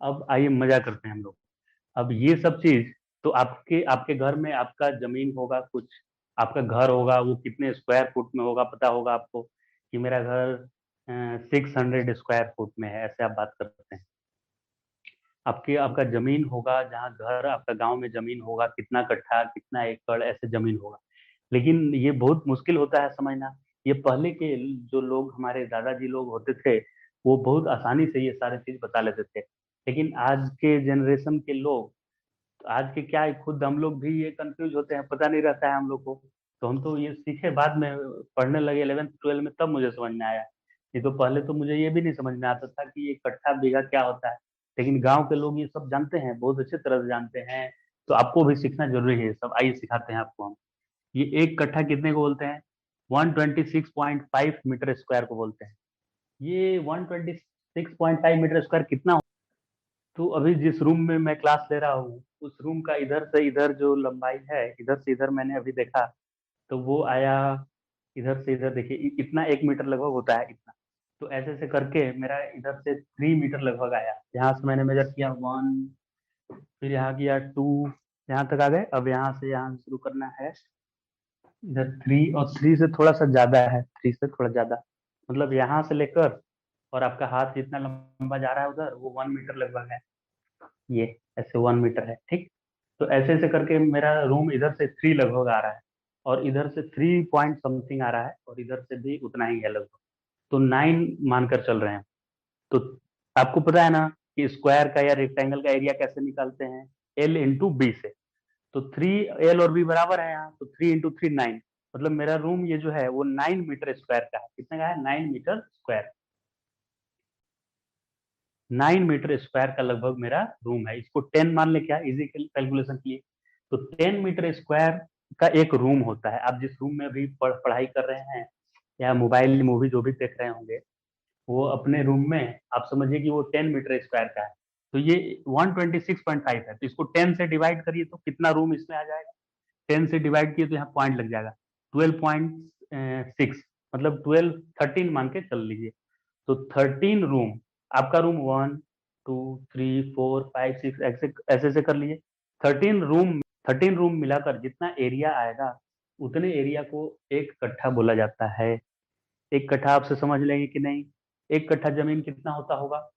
अब आइए मजा करते हैं हम लोग। अब ये सब चीज, तो आपके आपके घर में आपका जमीन होगा कुछ, आपका घर होगा वो कितने स्क्वायर फुट में होगा पता होगा आपको, कि मेरा घर 600 स्क्वायर फुट में है, ऐसे आप बात करते हैं। आपके आपका जमीन होगा, जहाँ घर आपका गांव में जमीन होगा, कितना कट्ठा कितना एकड़ ऐसे जमीन होगा। लेकिन ये बहुत मुश्किल होता है समझना। ये पहले के जो लोग हमारे दादाजी लोग होते थे, वो बहुत आसानी से ये सारे चीज बता लेते थे। लेकिन आज के जनरेशन के लोग, तो आज के क्या है, खुद हम लोग भी ये कंफ्यूज होते हैं, पता नहीं रहता है हम लोग को। तो हम तो ये सीखे बाद में, पढ़ने लगे 11th 12th में, तब मुझे समझ में आया। नहीं तो पहले तो मुझे ये भी नहीं समझ में आता था कि ये कट्ठा बीघा क्या होता है। लेकिन गांव के लोग ये सब जानते हैं, बहुत अच्छे तरह से जानते हैं। तो आपको भी सीखना जरूरी है ये सब, आइए सिखाते हैं आपको हम। ये एक कट्ठा कितने को बोलते हैं? 126.5 मीटर स्क्वायर को बोलते हैं। ये 126.5 मीटर स्क्वायर कितना? तो अभी जिस रूम में मैं क्लास ले रहा हूँ, उस रूम का इधर से इधर जो लंबाई है, इधर से इधर मैंने अभी देखा, तो वो आया, इधर से इधर देखिए इतना 1 मीटर लगभग होता है, इतना। तो ऐसे ऐसे करके मेरा इधर से 3 मीटर लगभग आया। यहाँ से मैंने मेजर किया 1, फिर यहाँ किया 2, यहाँ तक आ गए। अब यहाँ से यहाँ शुरू करना है, इधर 3, और 3 से थोड़ा सा ज्यादा है, 3 से थोड़ा ज्यादा, मतलब यहाँ से लेकर और आपका हाथ जितना लंबा जा रहा है उधर, वो 1 मीटर लगभग है। ये ऐसे 1 मीटर है, ठीक। तो ऐसे ऐसे करके मेरा रूम इधर से 3 लगभग आ रहा है, और इधर से 3 पॉइंट समथिंग आ रहा है, और इधर से भी उतना ही है लगभग। तो 9 मानकर चल रहे हैं। तो आपको पता है ना कि स्क्वायर का या रेक्टेंगल का एरिया कैसे निकालते हैं? L × B से। तो 3 L और B बराबर है यहाँ, तो 3 × 3 9। मतलब मेरा रूम ये जो है वो 9 मीटर स्क्वायर का है। कितने का है? 9 मीटर स्क्वायर। 9 मीटर स्क्वायर का लगभग मेरा रूम है। इसको 10 मान ले क्या, इजी कैलकुलेशन के लिए। तो 10 मीटर स्क्वायर का एक रूम होता है। आप जिस रूम में अभी पढ़ाई कर रहे हैं, या मोबाइल मूवी जो भी देख रहे होंगे, वो अपने रूम में आप समझिए कि वो 10 मीटर स्क्वायर का है। तो ये 126.5 है, तो इसको 10 से डिवाइड करिए तो कितना रूम इसमें आ जाएगा? 10 से डिवाइड किए तो यहाँ पॉइंट लग जाएगा, 12.6, मतलब 13 मान के चल लीजिए। तो 13 रूम, आपका रूम 1 2 3 4 5 6 ऐसे ऐसे ऐसे कर लीजिए। 13 रूम, 13 रूम मिलाकर जितना एरिया आएगा, उतने एरिया को एक कट्ठा बोला जाता है। एक कट्ठा आपसे समझ लेंगे कि नहीं? एक कट्ठा जमीन कितना होता होगा?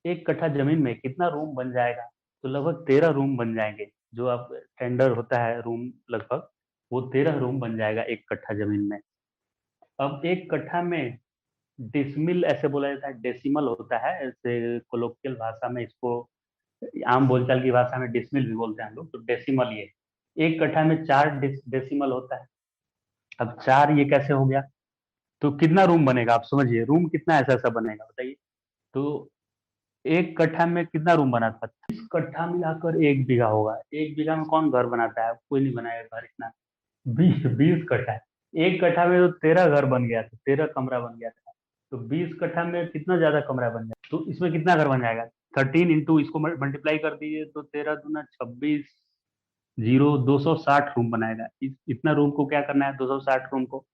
एक कट्ठा जमीन में कितना रूम बन जाएगा? तो लगभग 13 रूम बन जाएंगे। जो आप टेंडर होता है रूम, लगभग वो 13 रूम बन जाएगा एक कट्ठा जमीन में। अब एक कट्ठा में डिसमिल ऐसे बोला जाता है, डेसिमल होता है ऐसे कोलोकियल भाषा में इसको, आम बोलचाल की भाषा में डिसमिल भी बोलते हैं हम लोग। तो डेसिमल ये एक कट्ठा में 4 डेसिमल होता है। अब 4 ये कैसे हो गया? तो कितना रूम बनेगा आप समझिए, रूम कितना ऐसा ऐसा बनेगा बताइए। तो एक कट्ठा में कितना रूम बना था? 30 कट्ठा मिलाकर 1 बीघा होगा। 1 बीघा में कौन घर बनाता है? कोई नहीं बनाएगा घर इतना। 20 20 कट्ठा है। एक कट्ठा में तो 13 घर बन गया था, 13 कमरा बन गया था। तो 20 कट्ठा में कितना ज्यादा कमरा बन जाए, तो इसमें कितना घर बन जाएगा? 13 इंटू इसको मल्टीप्लाई कर दीजिए, तो 13 दूना 26, जीरो 260 रूम बनाएगा। इतना रूम को क्या करना है? 260 रूम को,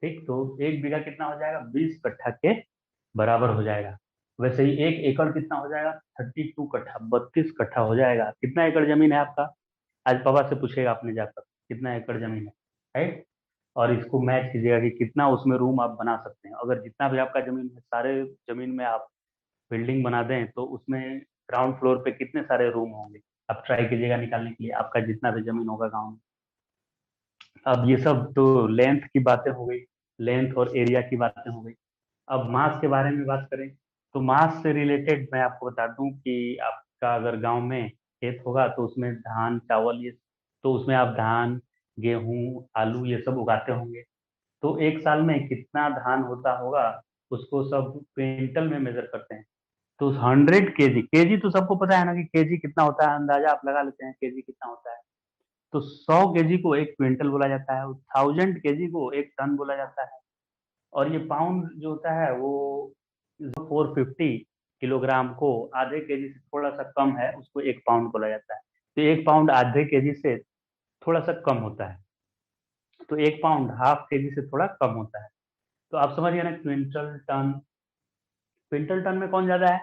ठीक। तो 1 बीघा कितना हो जाएगा? 20 कट्ठा के बराबर हो जाएगा। वैसे ही 1 एकड़ कितना हो जाएगा? 32 कट्ठा, 32 कट्ठा हो जाएगा। कितना एकड़ जमीन है आपका? आज पापा से पूछेगा आपने जाकर, कितना एकड़ जमीन है, राइट। और इसको मैच कीजिएगा कि कितना उसमें रूम आप बना सकते हैं। अगर जितना भी आपका जमीन है, सारे जमीन में आप बिल्डिंग बना दें, तो उसमें ग्राउंड फ्लोर पे कितने सारे रूम होंगे? आप ट्राई कीजिएगा निकालने के लिए, आपका जितना भी जमीन होगा गाँव में। अब ये सब तो लेंथ की बातें हो गई, लेंथ और एरिया की बातें हो गई। अब मास के बारे में बात करें, तो मास से रिलेटेड मैं आपको बता दूं कि आपका अगर गांव में खेत होगा, तो उसमें धान चावल ये, तो उसमें आप धान गेहूं आलू ये सब उगाते होंगे। तो एक साल में कितना धान होता होगा, उसको सब क्विंटल में मेजर करते हैं। तो 100 केजी, केजी तो सबको पता है ना कि केजी कितना होता है, अंदाजा आप लगा लेते हैं केजी कितना होता है। तो 100 केजी को एक क्विंटल बोला जाता है, 1000 केजी को एक टन बोला जाता है। और ये पाउंड जो होता है वो 450 किलोग्राम को, आधे केजी से थोड़ा सा कम है, उसको 1 पाउंड बोला जाता है। तो 1 पाउंड आधे केजी से थोड़ा सा कम होता है। तो 1 पाउंड हाफ केजी से थोड़ा कम होता है। तो आप समझ गए ना, क्विंटल टन, क्विंटल टन में कौन ज्यादा है?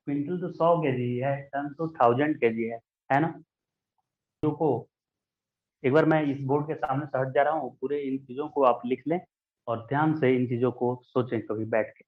क्विंटल तो 100 kg है, टन तो 1000 kg है ना। चीजों को एक बार मैं इस बोर्ड के सामने से हट जा रहा हूँ, पूरे इन चीजों को आप लिख लें और ध्यान से इन चीजों को सोचें कभी बैठ के।